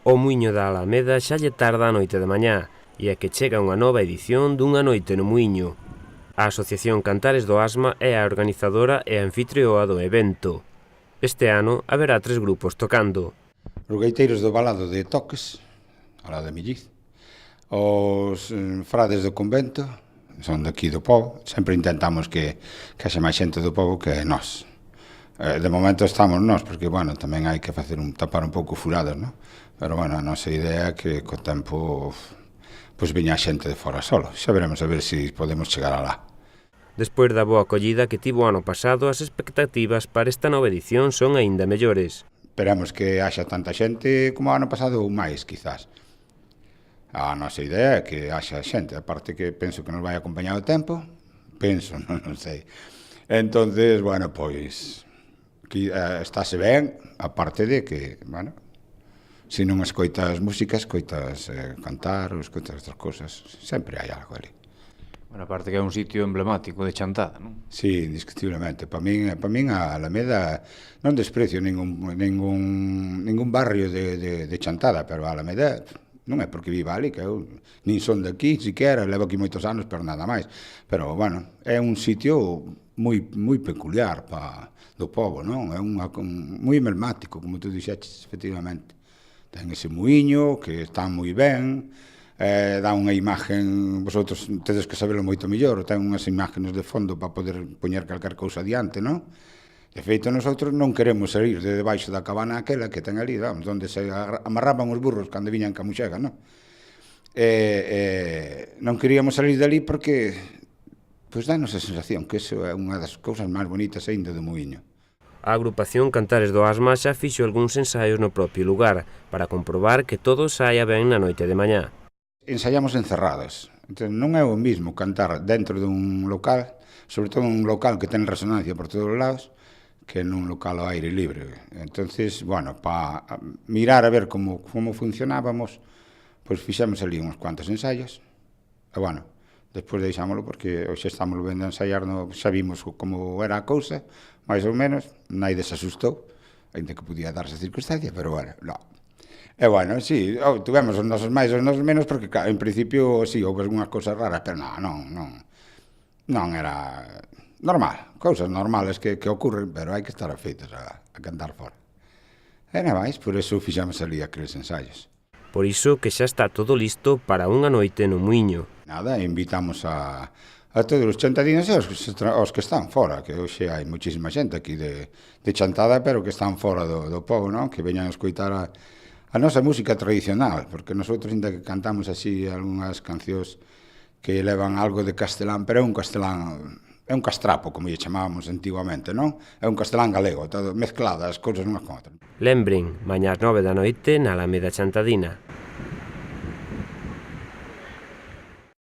O Muiño da Alameda xa lle tarda a noite de mañá, e é que chega unha nova edición dunha noite no Muiño. A Asociación Cantares do Asma é a organizadora e anfitrioa do evento. Este ano haberá 3 grupos tocando. Os gaiteiros do Valado de Toques, alá de Milliz, os frades do convento, son daqui do pobo, sempre intentamos que haxe máis xente do pobo que nós. De momento estamos nós, porque, bueno, tamén hai que facer tapar un pouco furados, non? Pero, bueno, a nosa idea é que co tempo pois viña a xente de fora solo. Xa veremos a ver se podemos chegar alá. Despois da boa acollida que tivo o ano pasado, as expectativas para esta nova edición son aínda mellores. Esperamos que haxa tanta xente como o ano pasado ou máis, quizás. A nosa idea é que haxa xente, aparte que penso que nos vai acompañar o tempo, penso, non sei. Entonces, bueno, pois, estáse ben, aparte de que, bueno, se non escoitas música, escoitas cantar ou escoitas outras cousas, sempre hai algo ali. Bueno, aparte que é un sitio emblemático de Chantada, non? Sí, indiscutiblemente. Para min a Alameda non desprecio ningún barrio de Chantada, pero a Alameda non é porque viva ali, que eu nin son daqui, siquera, levo aquí moitos anos, pero nada máis. Pero, bueno, é un sitio moi peculiar do pobo, non? É moi emblemático, como tú dixeches, efectivamente. Ten ese muiño, que está moi ben, dá unha imagen, vosotros tedes que sabelo moito mellor, ten unhas imágenes de fondo para poder poñer calquer cousa adiante, non? De feito, nosotros non queremos salir de debaixo da cabana aquela que ten ali, vamos, onde se amarraban os burros cando viñan Camuxega, non? Non queríamos salir dali porque, pois, danos a sensación que iso é unha das cousas máis bonitas aínda do muiño. A agrupación Cantares do Asma xa fixo algúns ensaios no propio lugar para comprobar que todo saia ben na noite de mañá. Ensaiamos encerrados. Entón, non é o mismo cantar dentro dun local, sobre todo un local que ten resonancia por todos os lados, que nun local ao aire libre. Entonces, bueno, para mirar a ver como funcionábamos, pois fixemos ali uns cuantos ensaios, e, bueno, despois deixámoslo porque hoxe estamos vendo a ensaiar, xa vimos como era a cousa, máis ou menos, naide se asustou, ainda que podía darse a circunstancia, pero, bueno, non. E, bueno, sí, tivemos os nosos máis e os nosos menos, porque, en principio, sí, houve algunhas cousas raras, pero non era normal, cousas normales que ocurren, pero hai que estar afeitos a cantar fora. E nada máis, por eso fixamos ali aqueles ensaios. Por iso que xa está todo listo para unha noite no Muiño. Nada, invitamos a todos os chantadinos e aos que están fora, que hoxe hai moitísima xente aquí de Chantada, pero que están fora do pobo, non? Que veñan a escoitar a nosa música tradicional, porque nosotros ainda que cantamos así algunhas cancións que levan algo de castelán, pero é un castelán, é un castrapo, como lle chamábamos antiguamente, non? É un castelán galego, todo mezcladas, cousas unhas con outras. Lembren, mañá ás 9 da noite na Alameda Chantadina.